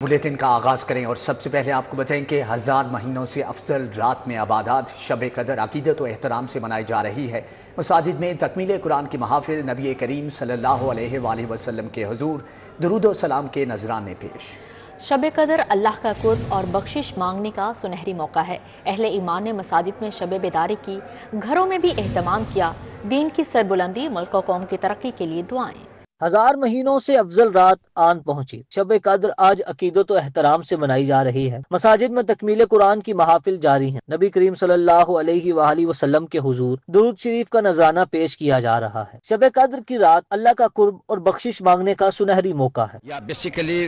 Bulletin کا آغاز کریں اور سب سے پہلے آپ کو بتائیں کہ 1000 مہینوں سے افضل رات میں عبادات شب قدر عقیدت و احترام سے منائی جا رہی ہے۔ مساجد میں تکمیل قرآن کی محافل، نبی کریم صلی اللہ علیہ وآلہ وسلم کے حضور درود و سلام کے نذرانے پیش۔ شب قدر اللہ کا قرب اور بخشش مانگنے کا سنہری موقع ہے۔ اہل ایمان نے مساجد میں شب بیداری کی، گھروں میں بھی اہتمام کیا۔ دین کی سربلندی، ملک و قوم کی ترقی کے لیے دعائیں۔ 1000 مہینوں سے افضل رات آن پہنچی۔ شب قدر آج عقیدت و احترام سے منائی جا رہی ہے۔ مساجد میں تکمیل قرآن کی محافل جاری ہیں۔ نبی کریم صلی اللہ علیہ وآلہ وسلم کے حضور درود شریف کا نذرانہ پیش کیا جا رہا ہے۔ شب قدر کی رات اللہ کا قرب اور بخشش مانگنے کا سنہری موقع ہے۔ Yeah, basically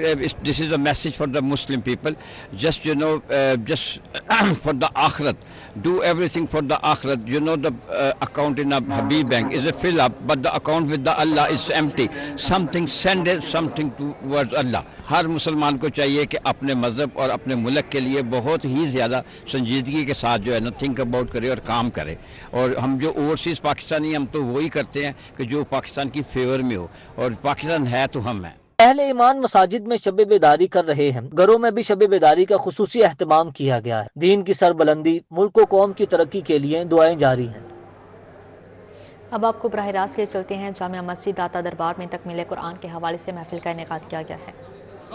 this is a message for the Muslim people. Just for the akhirat. Do everything for the akhirat. You know the account in a Habib bank is a fill up, but the account with the Allah is empty. Send something towards Allah. ہر مسلمان کو چاہیے کہ اپنے مذہب اور اپنے ملک کے لیے بہت ہی زیادہ سنجیدگی کے ساتھ جو ہے نا تھنک اباؤٹ کرے اور کام کرے۔ اور ہم جو اوورسیز پاکستانی ہم تو وہی کرتے ہیں کہ جو پاکستان کی فیور میں ہو، اور پاکستان ہے تو ہم ہیں۔ اہل ایمان مساجد میں شب بیداری کر رہے ہیں۔ گھروں میں بھی شب بیداری کا خصوصی اہتمام کیا گیا ہے۔ دین کی سربلندی، ملک و قوم کی ترقی کے لیے دعائیں جاری ہیں۔ اب آپ کو براہ راست لے چلتے ہیں جامع مسجد داتا دربار میں تکمیل قرآن کے حوالے سے محفل کا انعقاد کیا گیا ہے۔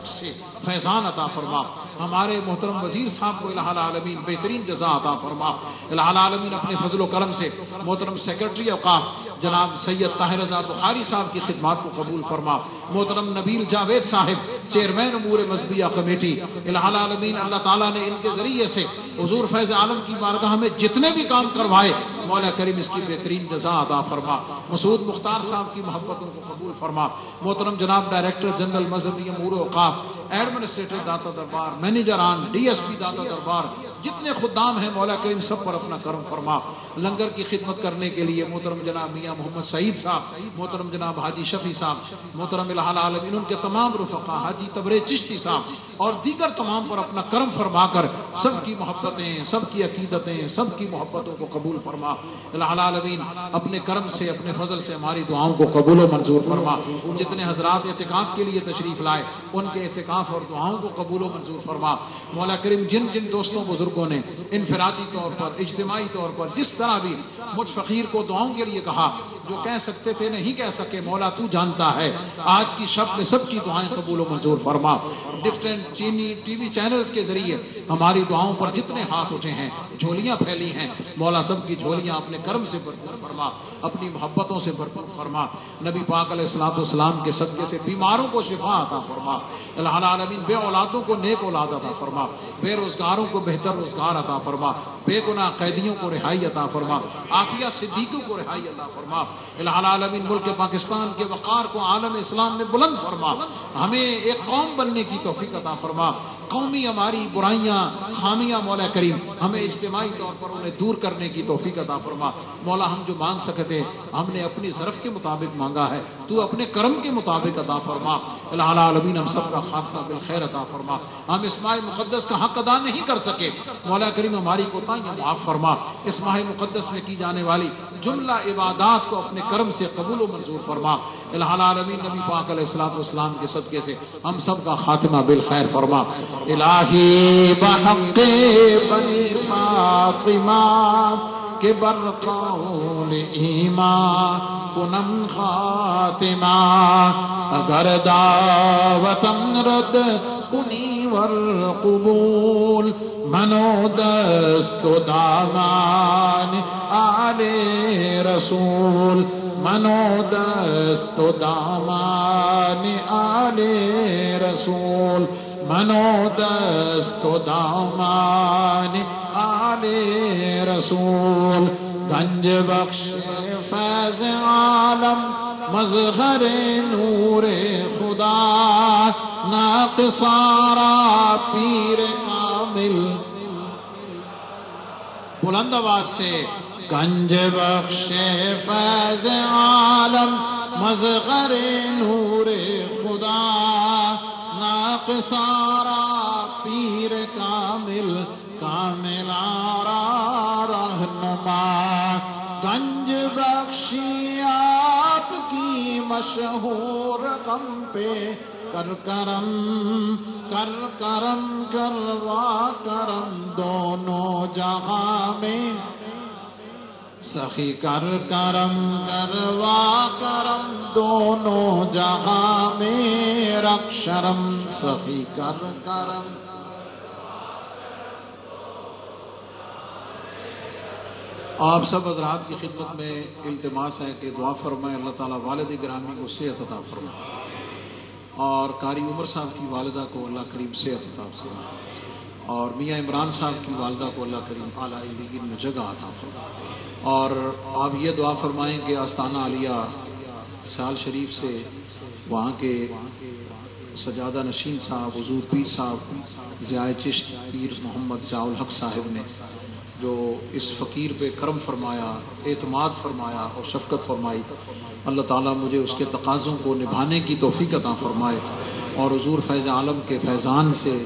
سے فیضان عطا فرما، ہمارے محترم وزیر صاحب کو الہ العالمین بہترین جزا عطا فرما۔ الہ العالمین اپنے فضل و کرم سے محترم سیکرٹری اوقاف جناب سید طاہر رضا بخاری صاحب کی خدمات کو قبول فرما۔ محترم نبیل جاوید صاحب چیئرمین امور مذہبیہ کمیٹی، الہ العالمین اللہ تعالیٰ نے ان کے ذریعے سے حضور فیض عالم کی بارگاہ میں جتنے بھی کام کروائے، مولا کریم اس کی بہترین جزا عطا فرما۔ مسعود مختار صاحب کی محبتوں کو قبول فرما۔ محترم جناب ڈائریکٹر جنرل مذہبی امور اوقاف، ایڈمنسٹریٹر داتا دربار، مینیجران، ڈی ایس پی داتا دربار، جتنے خدام ہیں مولا کریم سب پر اپنا کرم فرما۔ لنگر کی خدمت کرنے کے لیے محترم جناب میاں محمد سعید صاحب، محترم جناب حاجی شفیع صاحب، محترم الہ العالمین ان کے تمام رفقا، حاجی تبرے چشتی صاحب اور دیگر تمام پر اپنا کرم فرما کر سب کی محبتیں، سب کی عقیدتیں، سب کی محبتوں کو قبول فرما۔ الہ العالمین اپنے کرم سے، اپنے فضل سے ہماری دعاؤں کو قبول و منظور فرما۔ جتنے حضرات اعتکاف کے لیے تشریف لائے ان کے اعتکاف اور دعاؤں کو قبول و منظور فرما۔ مولا کریم جن جن دوستوں بزرگوں نے انفرادی طور پر، اجتماعی طور پر جس طرح بھی مجھ فقیر کو دعاؤں کے لیے کہا، جو کہہ سکتے تھے نہیں کہہ سکے، مولا تو جانتا ہے، آج کی شب میں سب کی دعائیں قبول و منظور فرما۔ ڈفرینٹ ٹی وی چینلز کے ذریعے ہماری دعاؤں پر جتنے ہاتھ اٹھے ہیں، جھولیاں پھیلی ہیں، مولا سب کی جھولیاں اپنے کرم سے بھرپور فرما، اپنی محبتوں سے بھرپور فرما۔ نبی پاک علیہ الصلوۃ والسلام کے صدقے سے بیماروں کو شفا عطا فرما۔ الہ العالمین بے اولادوں کو نیک اولاد عطا فرما، بے روزگاروں کو بہتر روزگار عطا فرما، بے گناہ قیدیوں کو رہائی عطا فرما، عافیہ صدیقوں کو رہائی عطا فرما۔ الہ العالمین ملک پاکستان کے وقار کو عالم اسلام میں بلند فرما، ہمیں ایک قوم بننے کی توفیق عطا فرما۔ قومی ہماری برائیاں، خامیاں مولا کریم ہمیں اجتماعی طور پر انہیں دور کرنے کی توفیق عطا فرما۔ مولا ہم جو مانگ سکتے ہم نے اپنی ظرف کے مطابق مانگا ہے، تو اپنے کرم کے مطابق عطا فرما۔ الہ العالمین ہم سب کا خاتمہ بالخیر عطا فرما۔ ہم اس ماہ مقدس کا حق ادا نہیں کر سکے، مولا کریم ہماری کوتاہیاں معاف فرما۔ اس ماہ مقدس میں کی جانے والی جملہ عبادات کو اپنے کرم سے قبول و منظور فرما۔ الہ العالمین نبی پاک علیہ الصلوۃ والسلام کے صدقے سے ہم سب کا خاتمہ بالخیر فرما۔ الہی بحق بنی فاطمہ کے برقول ایمان کنم خاتمہ، اگر دعوتم رد کنی والقبول، منو دست و دامان آل رسول، منو دست و دامان آل رسول، منو دست و دامان آل رسول۔ گنج بخش فیض عالم، مظہر نور خدا، ناقصارا پیر کامل، بلند آواز سے گنج بخش فیض عالم، مظہر نور خدا، ناقصارا پیر کامل، کامل آرا رہنما۔ گنج بخشی آپ کی مشہور غم پہ کر کرم کر کرم کروا کرم دونوں جہاں میں سخی کر کرم کروا کرم دونوں جہاں میں رکھ شرم سخی کر کرم آپ سب حضرات کی خدمت میں التماس ہے کہ دعا فرمائیں اللہ تعالیٰ والد گرامی کو صحت عطا فرمائے اور قاری عمر صاحب کی والدہ کو اللہ کریم صحت عطا فرمائے اور میاں عمران صاحب کی والدہ کو اللہ کریم اعلیٰ علیین میں جگہ عطا فرمائے اور آپ یہ دعا فرمائیں کہ آستانہ عالیہ سال شریف سے وہاں کے سجادہ نشین صاحب حضور پیر صاحب ضیاء چشت پیر محمد ضیاء الحق صاحب نے جو اس فقیر پہ کرم فرمایا، اعتماد فرمایا اور شفقت فرمائی، اللہ تعالیٰ مجھے اس کے تقاضوں کو نبھانے کی توفیق عطا فرمائے اور حضور فیض عالم کے فیضان سے،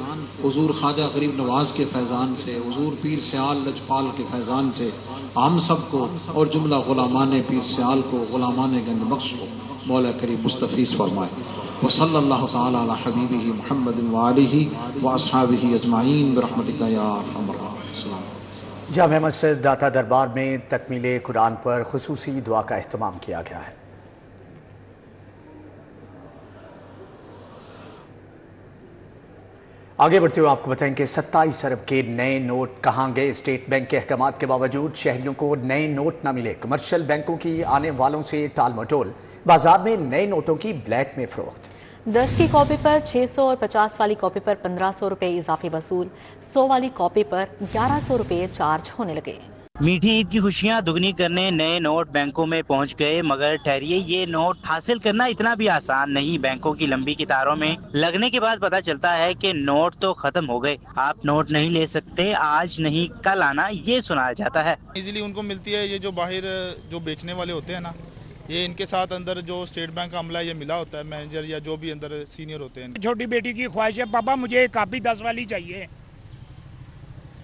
حضور خواجہ غریب نواز کے فیضان سے، حضور پیر سیال لجپال کے فیضان سے ہم سب کو اور جملہ غلامان پیر سیال کو، غلامان گنج بخش کو مولا کریم مستفیض فرمائے۔ وصلی اللہ تعالیٰ علی حبیبہ محمد وآلہ واصحابہ اجمعین برحمتک یا ارحم الراحمین۔ جامع مسجد داتا دربار میں تکمیل قرآن پر خصوصی دعا کا اہتمام کیا گیا ہے۔ آگے بڑھتے ہوئے آپ کو بتائیں کہ 27 ارب کے نئے نوٹ کہاں گئے؟ اسٹیٹ بینک کے احکامات کے باوجود شہریوں کو نئے نوٹ نہ ملے، کمرشل بینکوں کی آنے والوں سے ٹال مٹول، بازار میں نئے نوٹوں کی بلیک میں فروخت۔ 10 کی کاپی پر 600 اور 50 والی کاپی پر 1500 روپے اضافی وصول، 100 والی کاپی پر 1100 روپے چارج ہونے لگے۔ میٹھی عید کی خوشیاں دگنی کرنے نئے نوٹ بینکوں میں پہنچ گئے، مگر ٹھہریے یہ نوٹ حاصل کرنا اتنا بھی آسان نہیں۔ بینکوں کی لمبی قطاروں میں لگنے کے بعد پتہ چلتا ہے کہ نوٹ تو ختم ہو گئے، آپ نوٹ نہیں لے سکتے، آج نہیں کل آنا، یہ سنایا جاتا ہے۔ ایزیلی ان کو ملتی ہے، یہ جو باہر جو بیچنے والے ہوتے ہیں نا، یہ ان کے ساتھ اندر جو اسٹیٹ بینک کا عملہ یہ ملا ہوتا ہے، مینیجر یا جو بھی اندر سینئر ہوتے ہیں۔ چھوٹی بیٹی کی خواہش ہے پاپا مجھے ایک کاپی 10 والی چاہیے،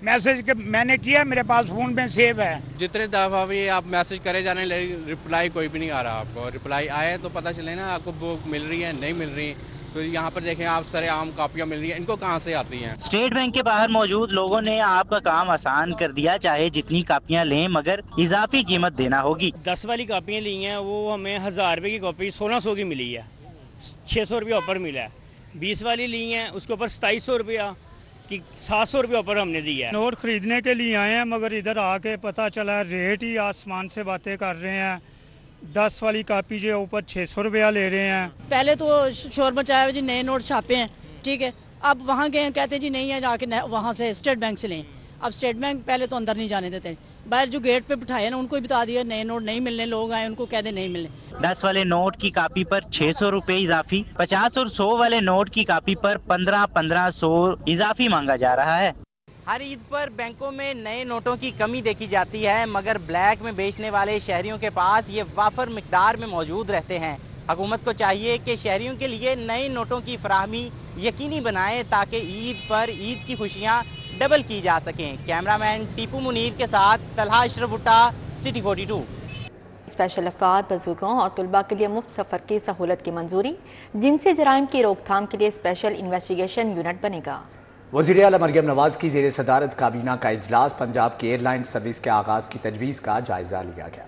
میسج میں نے کیا، میرے پاس فون میں سیو ہے۔ جتنے دفعہ بھی آپ میسج کرے جانے رپلائی کوئی بھی نہیں آ رہا، آپ کو رپلائی آئے تو پتہ چلے نا آپ کو بک مل رہی ہے نہیں مل رہی۔ تو یہاں پر دیکھیں آپ سارے عام کاپیاں مل رہی ہیں، ان کو کہاں سے آتی ہیں؟ اسٹیٹ بینک کے باہر موجود لوگوں نے آپ کا کام آسان کر دیا، چاہے جتنی کاپیاں لیں مگر اضافی قیمت دینا ہوگی۔ 10 والی کاپیاں لی ہیں، وہ ہمیں 1000 روپے کی کاپی 1600 کی ملی ہے، 600 روپیہ اوپر ملا ہے۔ 20 والی لی ہیں، اس کے اوپر 2700 روپیہ کی 700 روپیہ اوپر ہم نے دیا ہے۔ نوٹ خریدنے کے لیے آئے ہیں، مگر ادھر آ کے پتہ چلا ریٹ ہی آسمان سے باتیں کر رہے ہیں۔ 10 والی کاپی جو اوپر 600 روپیہ لے رہے ہیں۔ پہلے تو شور مچایا جی نئے نوٹ چھاپے ہیں، ٹھیک ہے، اب وہاں گئے کہتے ہیں جی نہیں ہے، جا کے وہاں سے اسٹیٹ بینک سے لیں۔ اب اسٹیٹ بینک پہلے تو اندر نہیں جانے دیتے، باہر جو گیٹ پہ بٹھائے نا ان کو بھی بتا دیا نئے نوٹ نہیں ملنے، لوگ آئے ان کو کہہ دیں نہیں ملنے۔ 10 والے نوٹ کی کاپی پر 600 روپے اضافی، 50 اور 100 والے نوٹ کی کاپی پر 1500 اضافی مانگا جا رہا ہے۔ ہر عید پر بینکوں میں نئے نوٹوں کی کمی دیکھی جاتی ہے، مگر بلیک میں بیچنے والے شہریوں کے پاس یہ وافر مقدار میں موجود رہتے ہیں۔ حکومت کو چاہیے کہ شہریوں کے لیے نئے نوٹوں کی فراہمی یقینی بنائے تاکہ عید پر عید کی خوشیاں ڈبل کی جا سکیں۔ کیمرامین ٹیپو منیر کے ساتھ طلحہ اشرف بھٹا، سٹی 42۔ اسپیشل افراد، بزرگوں اور طلباء کے لیے مفت سفر کی سہولت کی منظوری، جنسی جرائم کی روک تھام کے لیے اسپیشل انویسٹیگیشن یونٹ بنے گا۔ وزیر اعلیٰ مریم نواز کی زیر صدارت کابینہ کا اجلاس، پنجاب کی ایئر لائن سروس کے آغاز کی تجویز کا جائزہ لیا گیا۔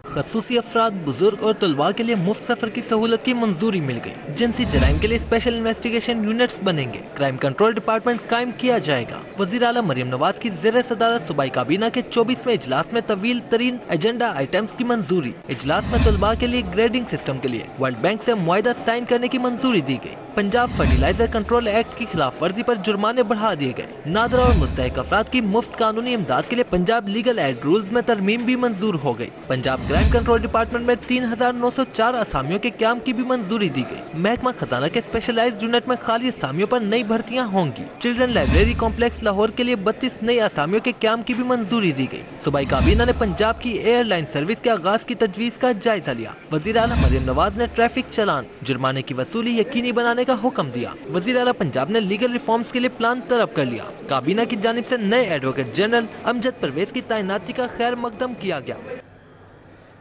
خصوصی افراد، بزرگ اور طلباء کے لیے مفت سفر کی سہولت کی منظوری مل گئی۔ جنسی جرائم کے لیے اسپیشل انویسٹیگیشن یونٹس بنیں گے، کرائم کنٹرول ڈپارٹمنٹ قائم کیا جائے گا۔ وزیر اعلیٰ مریم نواز کی زیر صدارت صوبائی کابینہ کے 24ویں اجلاس میں طویل ترین ایجنڈا آئٹمز کی منظوری۔ اجلاس میں طلباء کے لیے گریڈنگ سسٹم کے لیے ورلڈ بینک سے معاہدہ سائن کرنے کی منظوری دی گئی۔ پنجاب فرٹیلائزر کنٹرول ایکٹ کی خلاف ورزی پر جرمانے بڑھا دیے گئے۔ نادر اور مستحق افراد کی مفت قانونی امداد کے لیے پنجاب لیگل ایڈ رولز میں ترمیم بھی منظور ہو گئی۔ پنجاب کرائم کنٹرول ڈپارٹمنٹ میں 3904 اسامیوں کے قیام کی بھی منظوری دی گئی۔ محکمہ خزانہ کے اسپیشلائزڈ یونٹ میں خالی اسامیوں پر نئی بھرتیاں ہوں گی۔ چلڈرن لائبریری کمپلیکس لاہور کے لیے 32 نئی اسامیوں کے قیام کی بھی منظوری دی گئی۔ صوبائی کابینہ نے پنجاب کی ایئر لائن سروس کے آغاز کی تجویز کا جائزہ لیا۔ وزیر اعلیٰ مریم نواز نے ٹریفک چلان، جرمانے کی وصولی یقینی بنانے کا حکم دیا۔ وزیر اعلیٰ پنجاب نے لیگل ریفارمز کے لیے پلان طلب کر لیا۔ کابینہ کی جانب سے نئے ایڈوکیٹ جنرل امجد پرویز کی تعیناتی کا خیر مقدم کیا گیا۔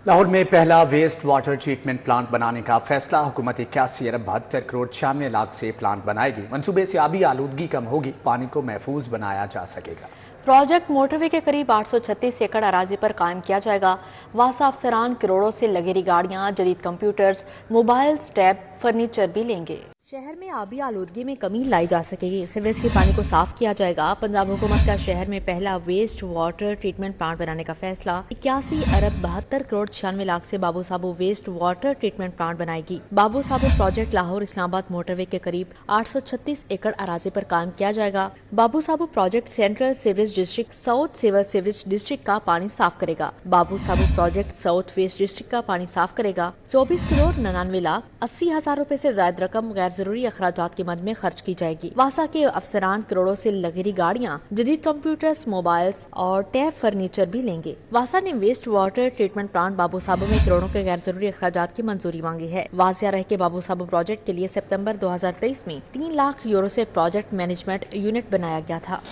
लाहौर में पहला वेस्ट वाटर ट्रीटमेंट प्लांट बनाने का फैसला। हुकूमत 81 अरब 72 करोड़ 96 लाख से प्लांट बनाएगी। मंसूबे से आबी आलूदगी कम होगी, पानी को महफूज बनाया जा सकेगा। प्रोजेक्ट मोटरवे के करीब 836 एकड़ अराजी पर कायम किया जाएगा। वासा अफसरान करोड़ों से लगेरी गाड़ियाँ, जदीद कंप्यूटर्स, मोबाइल्स, टैब, फर्नीचर भी लेंगे। शहर में आबी आलूदगी में कमी लाई जा सकेगी। सीवरेज के पानी को साफ किया जाएगा। पंजाब हुकूमत का शहर में पहला वेस्ट वाटर ट्रीटमेंट प्लांट बनाने का फैसला। 81 अरब 72 करोड़ 96 लाख से Babu Sabu waste water treatment plant बनाएगी। बाबू साबू प्रोजेक्ट लाहौर इस्लामाबाद मोटरवे के करीब 836 एकड़ अराजी पर कायम किया जाएगा। Babu Sabu project central sewerage district, south civil sewerage district का पानी साफ करेगा। Babu Sabu project south west district का पानी साफ करेगा। 24 करोड़ 99 लाख 80 हजार रूपए से ज्यादा रकम गैर जरूरी अखराजात की मद में खर्च की जाएगी। वासा के अफसरान करोड़ों से लगेरी गाड़ियाँ, जदीद कंप्यूटर्स, मोबाइल्स और टैब फर्नीचर भी लेंगे। वासा ने वेस्ट वाटर ट्रीटमेंट प्लांट बाबू साबू में करोड़ों के गैर जरूरी अखराजात की मंजूरी मांगी है। वाजिया रहे के बाबू साबू प्रोजेक्ट के लिए सितंबर 2023 में 3 लाख यूरो से प्रोजेक्ट मैनेजमेंट यूनिट बनाया गया था।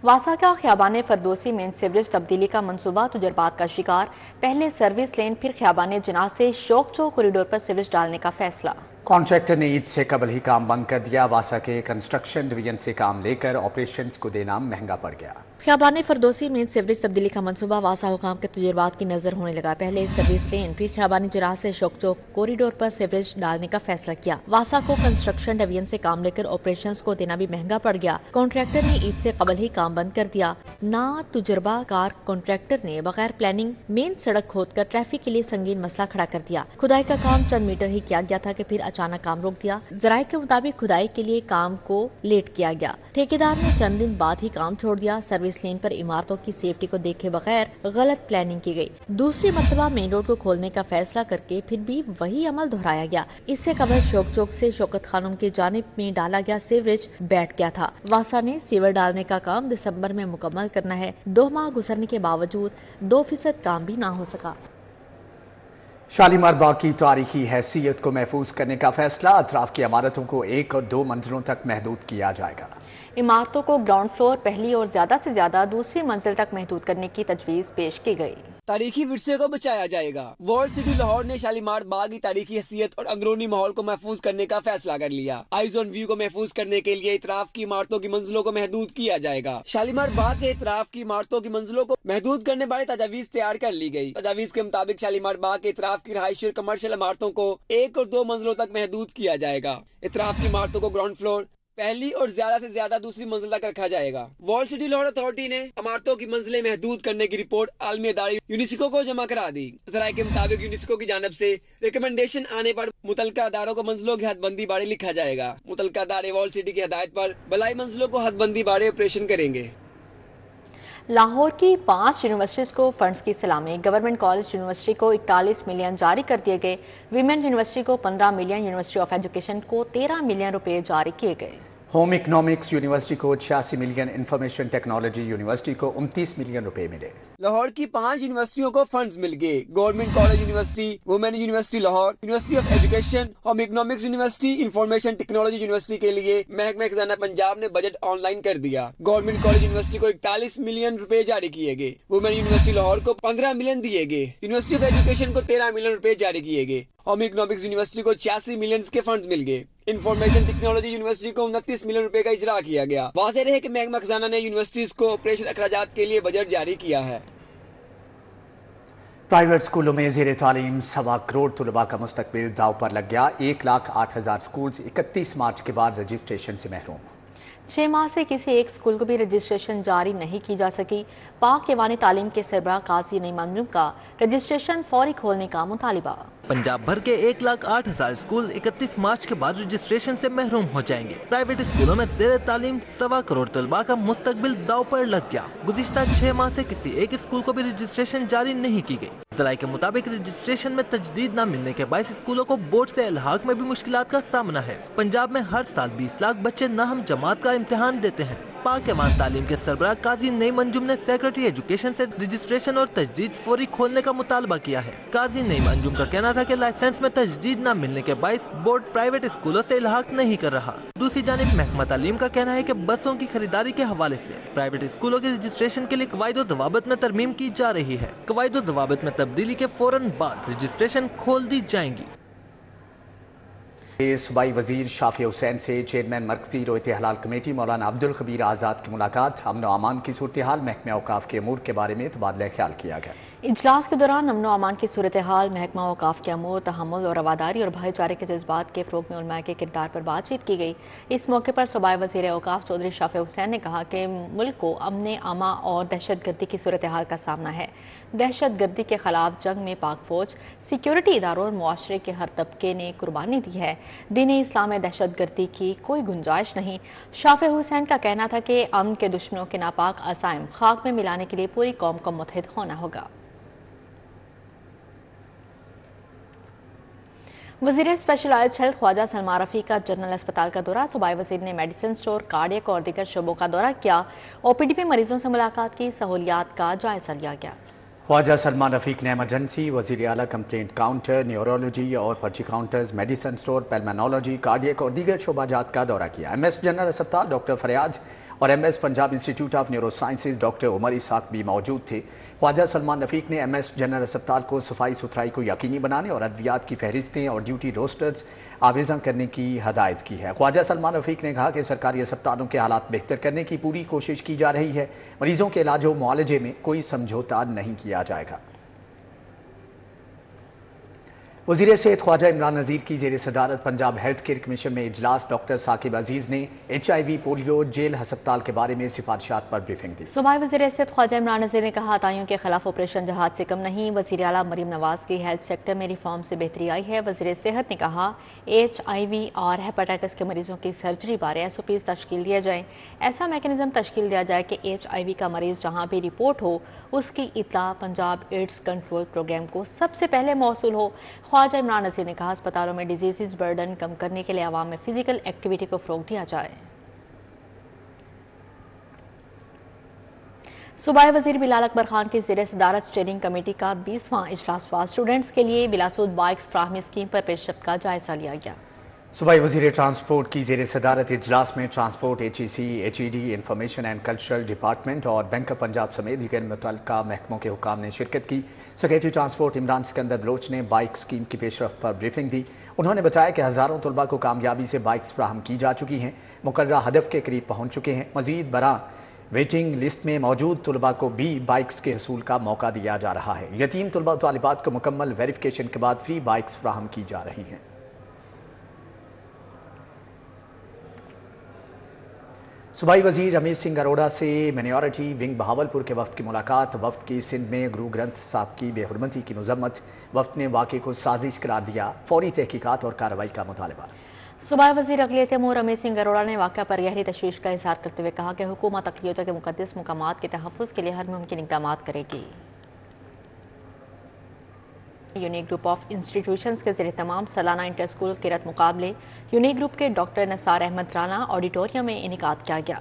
वासा का ख्याबान फरदोसी मेन सीवरेज तब्दीली का मंसूबा तुजरबात का शिकार। पहले सर्विस लेन फिर ख्याबान जिनाह से शौक चौक कॉरिडोर पर सीवरेज डालने का फैसला। कॉन्ट्रैक्टर ने ईद से कबल ही काम बंद कर दिया। वासा के कंस्ट्रक्शन डिवीजन से काम लेकर ऑपरेशंस को देना महंगा पड़ गया। ख्याबान फरदोसी में सीवरेज तब्दीली का मंसूबा वासा हुकाम के तुजरबात की नजर होने लगा। पहले सर्विस लेन फिर ख्याबानी जिराह से शौक चौक कॉरिडोर पर सीवरेज डालने का फैसला किया। वासा को कंस्ट्रक्शन डिवीजन से काम लेकर ऑपरेशंस को देना भी महंगा पड़ गया। कॉन्ट्रैक्टर ने ईद से कबल ही काम बंद कर दिया। ना तुजर्बा कार कॉन्ट्रैक्टर ने बगैर प्लानिंग मेन सड़क खोदकर ट्रैफिक के लिए संगीन मसला खड़ा कर दिया। खुदाई का काम चंद मीटर ही किया गया था कि फिर अचानक काम रोक दिया। जराये के मुताबिक खुदाई के लिए काम को लेट किया गया। ठेकेदार ने चंद दिन बाद ही काम छोड़ दिया। सर्विस लेन पर इमारतों की सेफ्टी को देखे बगैर गलत प्लानिंग की गई। दूसरी मरतबा मेन रोड को खोलने का फैसला करके फिर भी वही अमल दोहराया गया। इससे कबल शौक चौक से शौकत खानम की जानिब में डाला गया सीवरेज बैठ गया था। वासा ने सीवर डालने का काम दिसंबर में मुकम्मल करना है। 2 माह गुजरने के बावजूद 2% काम भी ना हो सका। शालीमार बाग की तारीखी हैसियत को महफूज करने का फैसला। अतराफ की इमारतों को 1 और 2 मंजिलों तक महदूद किया जाएगा। इमारतों को ग्राउंड फ्लोर, पहली और ज्यादा से ज्यादा दूसरी मंजिल तक महदूद करने की तजवीज पेश की गई। तारीखी विरसे को बचाया जाएगा। वर्ल्ड सिटी लाहौर ने शालीमार बाग की तारीखी हैसियत और अंदरूनी माहौल को महफूज करने का फैसला कर लिया। आइज ऑन व्यू को महफूज करने के लिए इतराफ की इमारतों की मंजिलों को महदूद किया जाएगा। शालीमार बाग के इतराफ की इमारतों की मंजिलों को महदूद करने बारे तजावीज तैयार कर ली गई। तजावीज के मुताबिक शालीमार बाग के इतराफ की रहायशी और कमर्शियल इमारतों को 1 और 2 मंजिलों तक महदूद किया जाएगा। इतराफ की इमारतों को ग्राउंड फ्लोर, पहली और ज्यादा से ज्यादा दूसरी मंजिल तक रखा जाएगा। वर्ल्ड सिटी लाहौर अथॉरिटी ने इमारतों की मंजिलें महदूद करने की रिपोर्ट आलमी अदारे यूनेस्को को जमा करा दी। जराये के मुताबिक यूनेस्को की जानिब से रिकमेंडेशन आने पर मुतलका अदारों को मंजिलों की हदबंदी बारे लिखा जाएगा। मुतलका अदारे वर्ल्ड सिटी की हदायत पर बलाई मंजिलों को हदबंदी बारे ऑपरेशन करेंगे। लाहौर की 5 यूनिवर्सिटीज को फंड्स की सलामी। गवर्नमेंट कॉलेज यूनिवर्सिटी को 41 मिलियन जारी कर दिए गए। वीमेन यूनिवर्सिटी को 15 मिलियन, यूनिवर्सिटी ऑफ एजुकेशन को 13 मिलियन रुपए जारी किए गए। होम इकोनॉमिक्स यूनिवर्सिटी को 86 मिलियन, इंफॉर्मेशन टेक्नोलॉजी यूनिवर्सिटी को 29 मिलियन रुपए मिले। लाहौर की 5 यूनिवर्सिटियों को फंड्स मिल गए। Government college university, women university Lahore, university of education, home economics university, information technology university के लिए महकमा खजाना पंजाब ने बजट ऑनलाइन कर दिया। गवर्नमेंट कॉलेज यूनिवर्सिटी को 41 मिलियन रुपए जारी किए गए। वुमेन यूनिवर्सिटी लाहौर को 15 मिलियन दिए गए। यूनिवर्सिटी ऑफ एजुकेशन को 13 मिलियन रुपए जारी किए गए। होम इकोनॉमिक्स यूनिवर्सिटी को 86 मिलियन के फंड मिल गए। इंफॉर्मेशन टेक्नोलॉजी यूनिवर्सिटी को 29 मिलियन रुपए का इजरा किया गया। वाज़ेह रहे कि महकमा खजाना ने यूनिवर्सिटीज को ऑपरेशन अखराजात के लिए बजट जारी किया है। प्राइवेट स्कूलों में ज़ेर तालीम 1.25 करोड़ तलबा का मुस्तकबिल दाव पर लग गया। 1,08,000 स्कूल 31 मार्च के बाद रजिस्ट्रेशन से महरूम। 6 माह से किसी एक स्कूल को भी रजिस्ट्रेशन जारी नहीं की जा सकी। पाक एवान तालीम के सरबराह काजी नईम मंजूम का रजिस्ट्रेशन फौरी खोलने का मुतालिबा। पंजाब भर के 1,08,000 स्कूल 31 मार्च के बाद रजिस्ट्रेशन से महरूम हो जाएंगे। प्राइवेट स्कूलों में ज़ेर तालीम 1.25 करोड़ तलबा का मुस्तकबिल दाव पर लग गया। गुज़िश्ता 6 माह से किसी एक स्कूल को भी रजिस्ट्रेशन जारी नहीं की गई। ज़राए के मुताबिक रजिस्ट्रेशन में तजदीद न मिलने के बायस स्कूलों को बोर्ड से इल्हाक में भी मुश्किलात का सामना है। पंजाब में हर साल 20 लाख बच्चे नाहम जमात का इम्तिहान देते हैं। पाक अमान तालीम के सरबराह काजी नईम अंजुम ने सेक्रेटरी एजुकेशन से रजिस्ट्रेशन और तजदीद फौरी खोलने का मुतालबा किया है। काजी नईम अंजुम का कहना था कि लाइसेंस में तजदीद न मिलने के बाइस बोर्ड प्राइवेट स्कूलों से इल्हाक नहीं कर रहा। दूसरी जानिब महकमा तालीम का कहना है कि बसों की खरीदारी के हवाले से प्राइवेट स्कूलों के रजिस्ट्रेशन के लिए कवायद और ज़वाबित में तरमीम की जा रही है। कवायद और ज़वाबित में तब्दीली के फौरन बाद रजिस्ट्रेशन खोल दी जाएंगी। सूबाई वजीर शाफी हुसैन से चेयरमैन मरकजी रोयत हलाल कमेटी मौलाना अब्दुल खबीर आज़ाद की मुलाकात। अमन व अमान की सूरत हाल, महकमा औकाफ के अमूर के बारे में तबादला ख्याल किया गया। इजलास के दौरान अमन व अमान की सूरत हाल, महकमा औकाफ के अमूर, तहम्मुल और रवादारी और भाईचारे के जज्बात के फ़रोग़ में उलमा के किरदार पर बातचीत की गई। इस मौके पर सूबाई वज़ीर औकाफ चौधरी शाफी हुसैन ने कहा कि मुल्क को अमन आमा और दहशत गर्दी की सूरत हाल का सामना है। दहशत गर्दी के खिलाफ जंग में पाक फौज, सिक्योरिटी इदारों और मुआशरे के हर तबके ने कुर्बानी दी है। दीन इस्लाम में दहशत गर्दी की कोई गुंजाइश नहीं। शाफी हुसैन का कहना था कि अमन के दुश्मनों के नापाक असाइम खाक में मिलाने के लिए पूरी कौम को मुत्तहिद होना होगा। वज़ीर स्पेशलाइज्ड हेल्थ ख्वाजा सलमान रफ़ी का जनरल अस्पताल का दौरा। सूबाई वज़ीर ने मेडिसिन स्टोर, कार्डियक और दीगर शोबों का दौरा किया। ओपीडी में मरीजों से मुलाकात की, सहूलियात का जायजा लिया गया। ख्वाजा सलमान रफ़ीक ने एमरजेंसी, वज़ीर आला कंप्लेंट काउंटर, न्यूरोलॉजी और पर्ची counters, medicine store, pulmonology, cardiac और दीगर शोबाजात का दौरा किया। MS जनरल अस्पताल डॉक्टर फरियाद और MS Punjab institute of neuro sciences doctor Umar Ishaq भी मौजूद थे। ख्वाजा सलमान रफ़ीक ने MS जनरल अस्पताल को सफाई सुथराई को यकीनी बनाने और अद्वियात की फहरिस्तें और ड्यूटी रोस्टर्स आवेज़ा करने की हदायत की है। ख्वाजा सलमान रफ़ीक ने कहा कि सरकारी अस्पतालों के हालात बेहतर करने की पूरी कोशिश की जा रही है। मरीजों के इलाज और मुआलजे में कोई समझौता नहीं किया जाएगा। वज़ीर सेहत ख्वाजा इमरान नज़ीर की ज़ेर सदारत पंजाब हेल्थ केयर कमीशन में इजलास। डॉक्टर साकिब अजीज़ ने HIV, पोलियो, जेल हस्पताल के बारे में सिफारिशात पर ब्रीफिंग दी। सूबाई वज़ीर सेहत ख्वाजा इमरान नज़ीर ने कहा, ताइयों के खिलाफ ऑपरेशन जहाज से कम नहीं। वज़ीर आला मरीम नवाज की हेल्थ सेक्टर में रिफॉर्म से बेहतरी आई है। वज़ीर सेहत ने कहा, HIV और हेपेटाइटिस के मरीजों की सर्जरी बारे SOPs तश्कील दिया जाए। ऐसा मैकेनिज्म तश्कील दिया जाए कि HIV का मरीज जहाँ भी रिपोर्ट हो उसकी इत्तला पंजाब एड्स कंट्रोल प्रोग्राम को सबसे पहले मौसूल हो। ख्वाजा इमरान नज़ीर ने कहा, अस्पतालों में डिजीज़ बर्डन कम करने के लिए आवाम में फिजिकल एक्टिविटी को फ़रोग़ दिया जाए। सूबाई वज़ीर बिलाल अकबर खान की ज़ेर सदारत स्टीयरिंग कमेटी का 20वां इजलास हुआ। स्टूडेंट्स के लिए बिलासूद बाइक्स फ्राहमी स्कीम पर पेशरफ्त का जायजा लिया गया। सूबाई वज़ीर ट्रांसपोर्ट की ज़ेर सदारत इजलास में transport, HEC, HED, information and cultural department और बैंक ऑफ पंजाब समेत दीगर मुतल्लिका महकमों के हुकाम ने शिरकत की। सेक्रेटरी ट्रांसपोर्ट इमरान सिकंदर बलोच ने बाइक स्कीम की पेशरफ्त पर ब्रीफिंग दी। उन्होंने बताया कि हज़ारों तलबा को कामयाबी से बाइक्स फ्राहम की जा चुकी हैं, मुकर्ररा हदफ के करीब पहुँच चुके हैं। मज़ीद बरां वेटिंग लिस्ट में मौजूद तलबा को भी बाइक्स के हसूल का मौका दिया जा रहा है। यतीम तलबा तालिबात को मुकम्मल वेरिफिकेशन के बाद फ्री बाइक्स फ्राहम की जा रही हैं। सूबाई वज़ीर रमेश सिंह अरोड़ा से माइनॉरिटी विंग बहावलपुर के वफ्द की मुलाकात। वफ्द की सिंध में गुरु ग्रंथ साहब की बेहुरमती की मजम्मत। वफ्द ने वाक़े को साजिश करार दिया। फौरी तहकीकात और कार्रवाई का मुतालबा। सूबाई वज़ीर अक़लियत अमूर रमेश सिंह अरोड़ा ने वाक़या पर गहरी तशवीश का इज़हार करते हुए कहा कि हुकूमत अक़लियतों के मुक़द्दस मकामात के तहफ़्फ़ुज़ के लिए हर मुमकिन इक़दामात करेगी। यूनिक ग्रुप ऑफ इंस्टीट्यूशंस के ज़रिए तमाम सालाना इंटर स्कूल किरत मुकाबले यूनिक ग्रुप के डॉक्टर नसार अहमद राना ऑडिटोरियम में इनेकाद किया गया।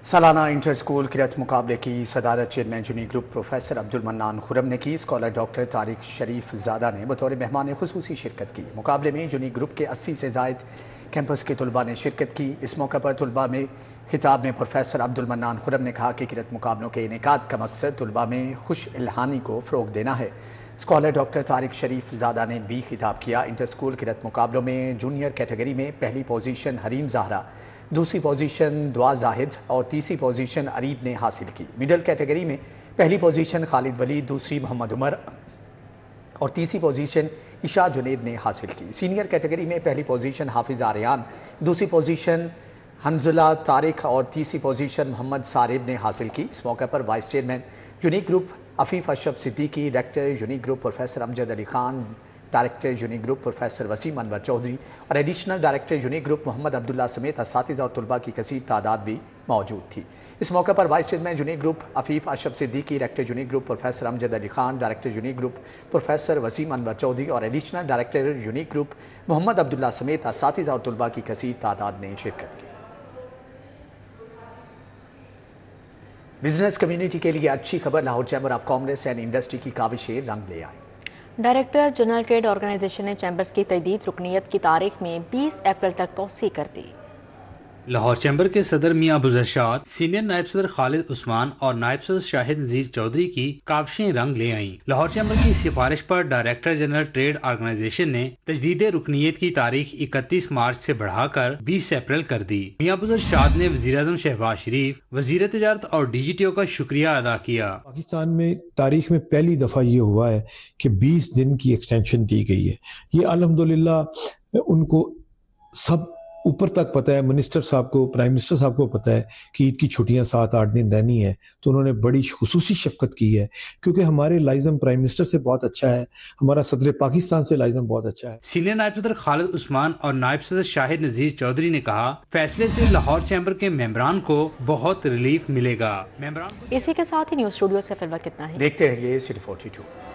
सालाना इंटर स्कूल किरत मुकाबले की सदारत chairman Unique Group professor Abdul mannan Khurram ने की। स्कॉलर डॉक्टर तारिक शरीफ ज़ादा ने बतौर मेहमान खुसूसी शिरकत की। मुकाबले में यूनिक ग्रुप के 80 से ज़ायद कैंपस के तलबा ने शिरकत की। इस मौके पर तलबा में खिताब में प्रोफेसर अब्दुल मन्नान खुरम ने कहा कि किरत मुकाबलों के इनेकाद का मकसद तलबा में खुश इल्हानी को फ़रोग़ देना है। स्कॉलर डॉक्टर तारिक शरीफ ज़ादा ने भी खिताब किया। इंटर स्कूल किरत मुकाबलों में जूनियर कैटेगरी में पहली पोजीशन हरीम ज़हरा, दूसरी पोजीशन दुआ जाहिद और तीसरी पोजीशन अरीब ने हासिल की। मिडल कैटेगरी में पहली पोजीशन खालिद वली, दूसरी मोहम्मद उमर और तीसरी पोजीशन इशा जुनेद ने हासिल की। सीनियर कैटेगरी में पहली पोजीशन हाफिज़ आर्यान, दूसरी पोजीशन हंजुला तारिक और तीसरी पोजीशन मोहम्मद सारिब ने हासिल की। इस मौके पर vice chairman Unique Group Afif Ashraf Siddiqui, director Unique Group professor Amjad Ali Khan, director Unique Group professor Waseem Anwar Chaudhry और additional director Unique Group Mohammad Abdullah समेत असातिज़ा और तलबा की कसीर तादाद भी मौजूद थी। इस मौके पर vice chairman Unique Group Afif Ashraf Siddiqui, director Unique Group professor Amjad Ali Khan, director Unique Group professor Waseem Anwar Chaudhry और additional director Unique Group Mohammad Abdullah समेत असातिज़ा और तलबा की कसीर तादाद ने शिरकत की। बिजनेस कम्युनिटी के लिए अच्छी खबर, Lahore chamber of commerce and industry की काविशें रंग ले आई। डायरेक्टर जनरल ट्रेड ऑर्गेनाइजेशन ने चैम्बर्स की तजदीद रुकनीत की तारीख में 20 अप्रैल तक तोसी कर दी। लाहौर चैम्बर के सदर मियां अबू इरशाद, सीनियर नायब सदर खालिद उस्मान और नायब सदर शाहिद नजीर चौधरी की काविशें रंग ले आईं। लाहौर चैम्बर की सिफारिश पर डायरेक्टर जनरल ट्रेड ऑर्गेनाइजेशन ने तजदीद रुकनीत की तारीख 31 मार्च से बढ़ाकर 20 अप्रैल कर दी। मियां अबू इरशाद ने वज़ीर-ए-आज़म शहबाज शरीफ, वज़ीर तिजारत और DGTO का शुक्रिया अदा किया। पाकिस्तान में तारीख में पहली दफ़ा ये हुआ है कि 20 दिन की एक्सटेंशन दी गई है। ये अल्हम्दुलिल्लाह उनको सब ऊपर तक पता है, मिनिस्टर साहब को, प्राइम मिनिस्टर साहब को पता है कि ईद की छुट्टियां 7-8 दिन रहनी है, तो उन्होंने बड़ी खुसूसी शफकत की है, क्योंकि हमारे लाइज़म प्राइम मिनिस्टर से बहुत अच्छा है, हमारा सदर पाकिस्तान से लाइज़म बहुत अच्छा है। सीनियर नायब सदर खालिद उस्मान और नायब सदर शाहिद नजीर चौधरी ने कहा, फैसले से लाहौर चैम्बर के मेंबरान को बहुत रिलीफ मिलेगा। इसी के साथ ही न्यूज़ स्टूडियो से फिलहाल कितना ही। देखते रहिए City 42।